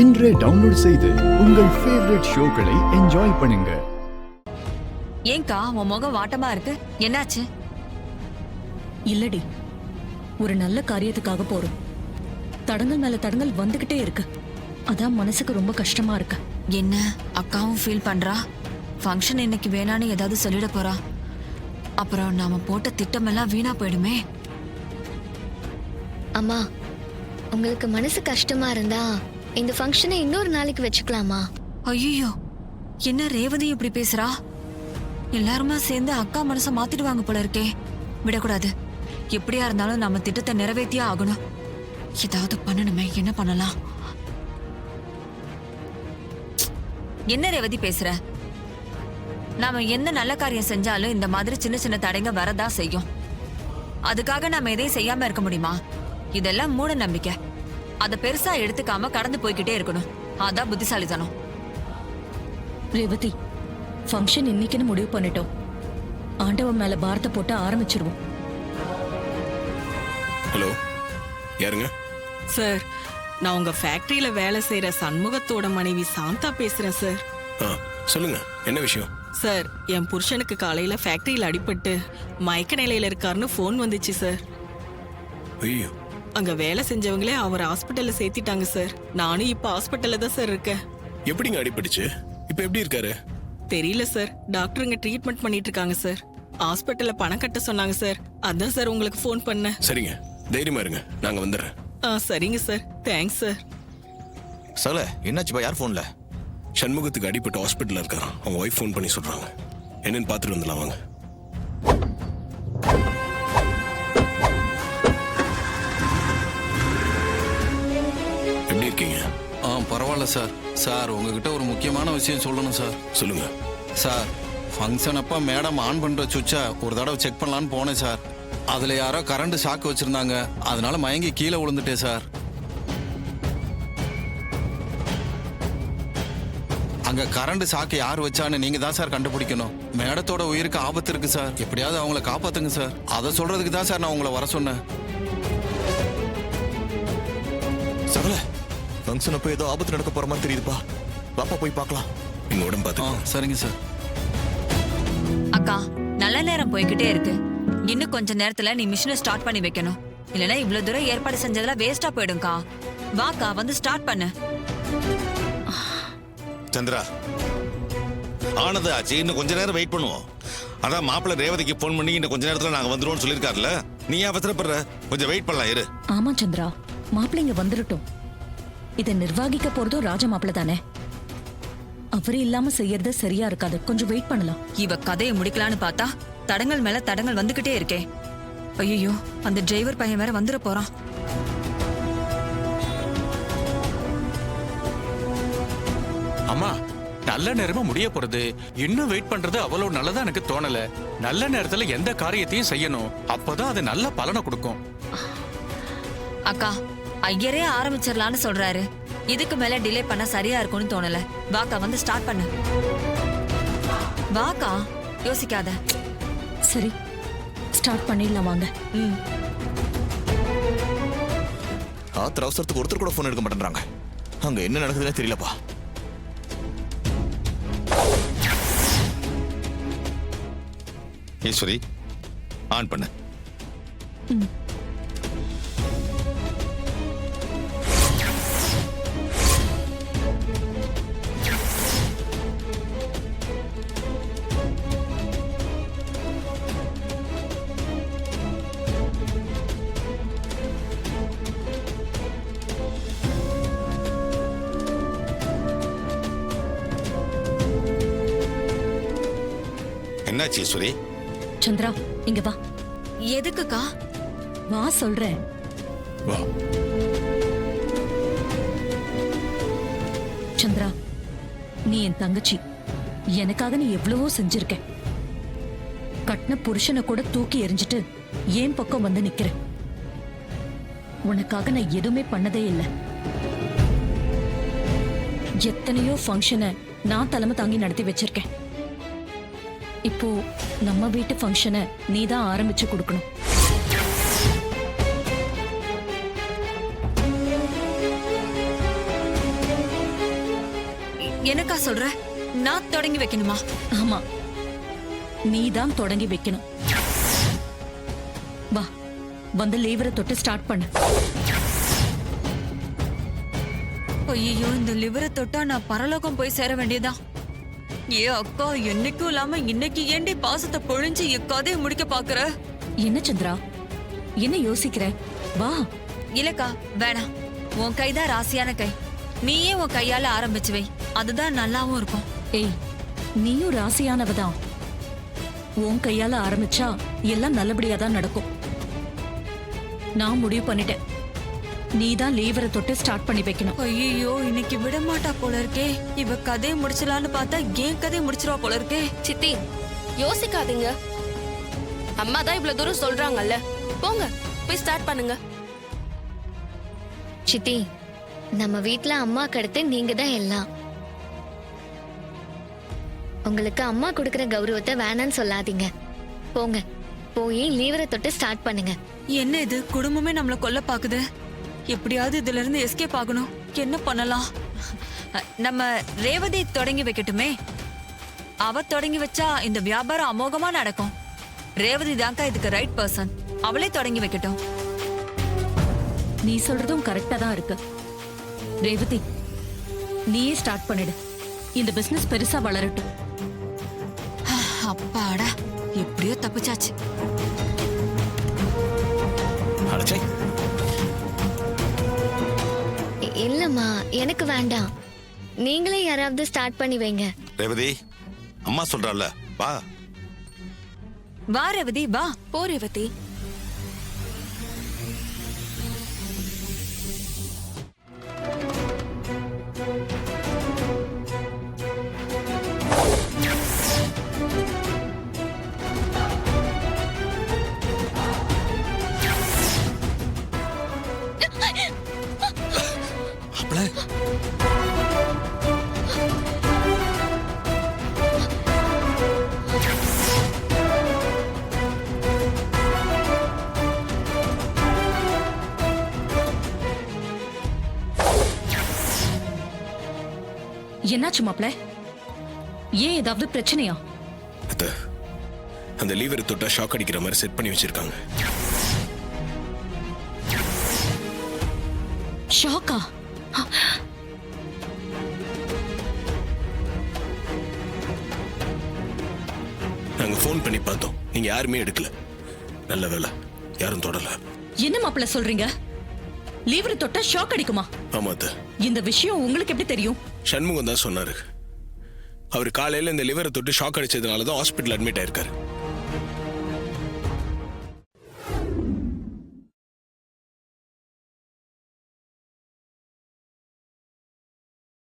இன்றே டவுன்லோட் செய்து உங்கள் ஃபேவரட் ஷோக்களை என்ஜாய் பண்ணுங்க. ஏங்கா உன் முகம் வாட்டமா இருக்கு, என்னாச்சு? இல்லடி, ஒரு நல்ல காரியத்துக்காக போறோம். தடங்கள் மேல தடங்கள் வந்துகிட்டே இருக்கு. அதான் மனசுக்கு ரொம்ப கஷ்டமா இருக்கு. என்ன அக்காவும் ஃபீல் பண்றா? ஃபங்க்ஷன் இன்னைக்கு வேணான்னு ஏதாவது சொல்லிட போறா. அப்புறம் நாம போட்ட திட்டமெல்லாம் வீணா போயிடுமே. அம்மா, உங்களுக்கு மனசு கஷ்டமா இருந்தா இந்த ஃபங்க்ஷனை இன்னொரு நாளைக்கு வச்சுக்கலாமா? ஐயோ, என்ன ரேவதி இப்படி பேசுறா? எல்லாருமா சேர்ந்து அக்கா மனசை மாத்திடுவாங்க போல இருக்கே. விடக்கூடாது. எப்படியா இருந்தாலும் நம்ம திட்டத்தை நிறைவேற்றியே ஆகணும். ஏதாவது பண்ணணுமே, என்ன பண்ணலாம்? என்ன ரேவதி பேசுற? நாம என்ன நல்ல காரியம் செஞ்சாலும் இந்த மாதிரி சின்ன சின்ன தடைங்க வரதா செய்யும். அதுக்காக நாம எதையும் செய்யாம இருக்க முடியுமா? இதெல்லாம் மூட நம்பிக்கை. அதை பெருசா எடுத்துக்காம கடந்து போய்கிட்டே இருக்கணும். அதான் புத்திசாலித்தனம். ரேவதி, ஃபங்க்ஷன் இன்னைக்குன்னு முடிவு பண்ணிட்டோம். ஆண்டவன் மேல பாரத்தை போட்டு ஆரம்பிச்சிருவோம். ஹலோ, யாருங்க? சார், நான் உங்க ஃபேக்டரியில வேலை செய்யற சண்முகத்தோட மனைவி சாந்தா பேசுறேன் சார். சொல்லுங்க, என்ன விஷயம்? சார், என் புருஷனுக்கு காலையில ஃபேக்டரியில அடிபட்டு மயக்க நிலையில இருக்காருன்னு போன் வந்துச்சு சார். ஐயோ, அங்க வேலை செஞ்சவங்களே அவர் ஹாஸ்பிட்டல்ல சேர்த்திட்டாங்க சார். நானும் இப்ப ஹாஸ்பிட்டல்ல தான் சார் இருக்கேன். எப்படிங்க அடிபட்டுச்சு? இப்ப எப்படி இருக்காரு? தெரியல சார், டாக்டருங்க ட்ரீட்மெண்ட் பண்ணிட்டு இருக்காங்க சார். ஹாஸ்பிட்டல்ல பணம் கட்ட சொன்னாங்க சார். அதான் சார் உங்களுக்கு போன் பண்ணேன். சரிங்க, தைரியமா இருங்க, நாங்க வந்துடுறேன். சரிங்க சார், தேங்க்ஸ் சார். சகல, என்னாச்சுப்பா? யார் போன்ல? சண்முகத்துக்கு அடிபட்டு ஹாஸ்பிட்டல்ல இருக்காராம். அவங்க ஒய்ஃப் ஃபோன் பண்ணி சொல்றாங்க. என்னன்னு பார்த்துட்டு வந்துடலாம் வாங்க. எப்படி இருக்கீங்க? பரவாயில்ல சார். சார், உங்ககிட்ட ஒரு முக்கியமான விஷயம் சொல்லணும் சார். சொல்லுங்க சார், ஃபங்க்ஷன் அப்ப மேடம் ஆன் பண்ற சுவிட்சை ஒரு தடவை செக் பண்ணலான்னு போனேன் சார். அதுல யாரோ கரண்ட் ஷாக் வச்சிருந்தாங்க. அதனால மயங்கி கீழே விழுந்துட்டேன் சார். அங்க கரண்ட் ஷாக்கு யார் வச்சான்னு நீங்க தான் சார் கண்டுபிடிக்கணும். மேடத்தோட உயிருக்கு ஆபத்து இருக்கு சார். எப்படியாவது அவங்கள காப்பாத்துங்க சார். அதை சொல்றதுக்கு தான் சார் நான் உங்களை வர சொன்னேன். சகல, ஃபங்க்ஷன் அப்போ ஏதோ ஆபத்து நடக்க போற மாதிரி தெரியுதுப்பா. பாப்பா போய் பார்க்கலாம். நீங்க உடம்பு பார்த்து. சரிங்க சார். அக்கா, நல்ல நேரம் போய்கிட்டே இருக்கு. இன்னும் கொஞ்ச நேரத்துல நீ மிஷினை ஸ்டார்ட் பண்ணி வைக்கணும். இல்லனா இவ்வளவு தூரம் ஏற்பாடு செஞ்சதெல்லாம் வேஸ்டா போயிடும்க்கா. வாக்கா, வந்து ஸ்டார்ட் பண்ணு. சந்திரா, ஆனது ஆச்சு. இன்னும் கொஞ்ச நேரம் வெயிட் பண்ணுவோம். அதான் மாப்பிள்ள ரேவதிக்கு போன் பண்ணி இன்னும் கொஞ்ச நேரத்துல நாங்க வந்துருவோம் சொல்லிருக்காருல. நீ ஏன் அவசரப்படுற? கொஞ்சம் வெயிட் பண்ணலாம், இரு. ஆமா சந்திரா, மாப்பிள்ளைங்க வந்துடட்டும். இதை நிர்வாகிக்க போறதும் ராஜ மாப்பிள்ள தானே. அவரு இல்லாம செய்யறது சரியா இருக்காது. கொஞ்சம் வெயிட் பண்ணலாம். இவ கதையை முடிக்கலான்னு பார்த்தா தடங்கள் மேல தடங்கள் வந்துகிட்டே இருக்கே. ஐயோ, அந்த டிரைவர் பையன் வேற வந்துட போறான். அம்மா, நல்ல நேரமா முடிய போறது. இன்னும் வெயிட் பண்றது அவ்வளவு நல்லதா எனக்கு தோணல. நல்ல நேரத்துல எந்த காரியத்தையும் செய்யணும். அப்பதான் அது நல்ல பலனை கொடுக்கும். அக்கா, ஐயரே ஆரம்பிச்சிடலான்னு சொல்றாரு. இதுக்கு மேல டிலே பண்ண சரியா இருக்கும்னு தோணல. வாக்கா, வந்து ஸ்டார்ட் பண்ணு. வாக்கா, யோசிக்காத. சரி, ஸ்டார்ட் பண்ணிடலாம் வாங்க. ஆத்திர அவசரத்துக்கு ஒருத்தர் கூட போன் எடுக்க மாட்டேன்றாங்க. அங்க என்ன நடக்குதுன்னு தெரியலப்பா. ஈஸ்வரி, ஆன் பண்ணு. என்னாச்சு ஈஸ்வரி? சந்திரா, இங்க வா. எதுக்குக்கா? வா சொல்றேன். வா. சந்திரா, நீ என் தங்கச்சி. எனக்காக நீ எவ்வளவோ செஞ்சிருக்க. கட்டின புருஷனை கூட தூக்கி எறிஞ்சிட்டு ஏன் பக்கம் வந்து நிக்கிற. உனக்காக நான் எதுவுமே பண்ணதே இல்லை. எத்தனையோ ஃபங்க்ஷனை நான் தலைமை தாங்கி நடத்தி வச்சிருக்கேன். இப்போ நம்ம வீட்டு ஃபங்க்ஷனை நீ தான் ஆரம்பிச்சு கொடுக்கணும். எனக்கா சொல்ற? நான் தொடங்கி வைக்கணுமா? ஆமா, நீதான் தொடங்கி வைக்கணும். வா, வந்து லேவரை தொட்டு ஸ்டார்ட் பண்ணு. ஐயோ, இந்த லிவரை தொட்டா நான் பரலோகம் போய் சேர வேண்டியதான். ஏ அக்கா, என்னைக்கும் இல்லாம இன்னைக்கு ஏண்டி பாசத்தை பொழிஞ்சு எக்காதே முடிக்க பாக்குற? என்ன சந்திரா, என்ன யோசிக்கிற? வா. இல்லக்கா, வேணாம். உன் கைதான் ராசியான கை. நீயே உன் கையால ஆரம்பிச்சு வை, அதுதான் நல்லாவும் இருக்கும். ஏய், நீயும் ராசியானவதான். உன் கையால ஆரம்பிச்சா எல்லாம் நல்லபடியா தான் நடக்கும். நான் முடிவு பண்ணிட்டேன். நீதான் லேவரை தொட்டு ஸ்டார்ட் பண்ணி வைக்கணும். ஐயோ, இன்னைக்கு விட மாட்டா போல இருக்கே. இவ கதையை முடிச்சலான்னு பார்த்தா ஏன் கதையை முடிச்சிருவா போல இருக்கே. சித்தி, யோசிக்காதீங்க. அம்மா தான் இவ்வளவு தூரம் சொல்றாங்கல்ல, போங்க போய் ஸ்டார்ட் பண்ணுங்க. சித்தி, நம்ம வீட்ல அம்மாக்கு அடுத்து நீங்க தான் எல்லாம். உங்களுக்கு அம்மா கொடுக்கிற கௌரவத்தை வேணான்னு சொல்லாதீங்க. போங்க, போய் லீவரை தொட்டு ஸ்டார்ட் பண்ணுங்க. என்ன இது, குடும்பமே நம்மள கொல்ல பாக்குது. எப்படியாவது இதுல இருந்து எஸ்கேப் ஆகணும். என்ன பண்ணலாம்? நம்ம ரேவதி தொடங்கி வைக்கட்டுமே. அவ தொடங்கி வச்சா இந்த வியாபாரம் அமோகமா நடக்கும். ரேவதி தான்க்கா இதுக்கு ரைட் பர்சன். அவளே தொடங்கி வைக்கட்டும். நீ சொல்றதும் கரெக்டா தான் இருக்கு. ரேவதி, நீயே ஸ்டார்ட் பண்ணிடு. இந்த பிசினஸ் பெருசா வளரட்டும். அப்பாடா, எப்படியோ தப்பிச்சாச்சு. அடச்சே, இல்லம்மா, எனக்கு வேண்டாம். நீங்களே யாராவது ஸ்டார்ட் பண்ணி வைங்க. ரேவதி, அம்மா சொல்றாள்ல, வா. வா ரேவதி, வா. போ ரேவதி. என்னாச்சு மாப்ள? ஏன் ஏதாவது பிரச்சனையா? அத்தை, அந்த லீவரை தொட்டா ஷாக் அடிக்கிற மாதிரி செட் பண்ணி வச்சிருக்காங்க. ஷாக்கா? நாங்க ஃபோன் பண்ணி பார்த்தோம், நீங்க யாருமே எடுக்கல. நல்ல வேலை, யாரும் தொடல. என்ன மாப்ள சொல்றீங்க? லீவரை தொட்டா ஷாக் அடிக்குமா? ஆமா அத்தை. இந்த விஷயம் உங்களுக்கு எப்படி தெரியும்? சண்முகம் தான் சொன்னாரு. அவர் காலையில இந்த லிவரை தொட்டு ஷாக் அடிச்சதுனால தான் ஹாஸ்பிட்டல் அட்மிட் ஆயிருக்காரு.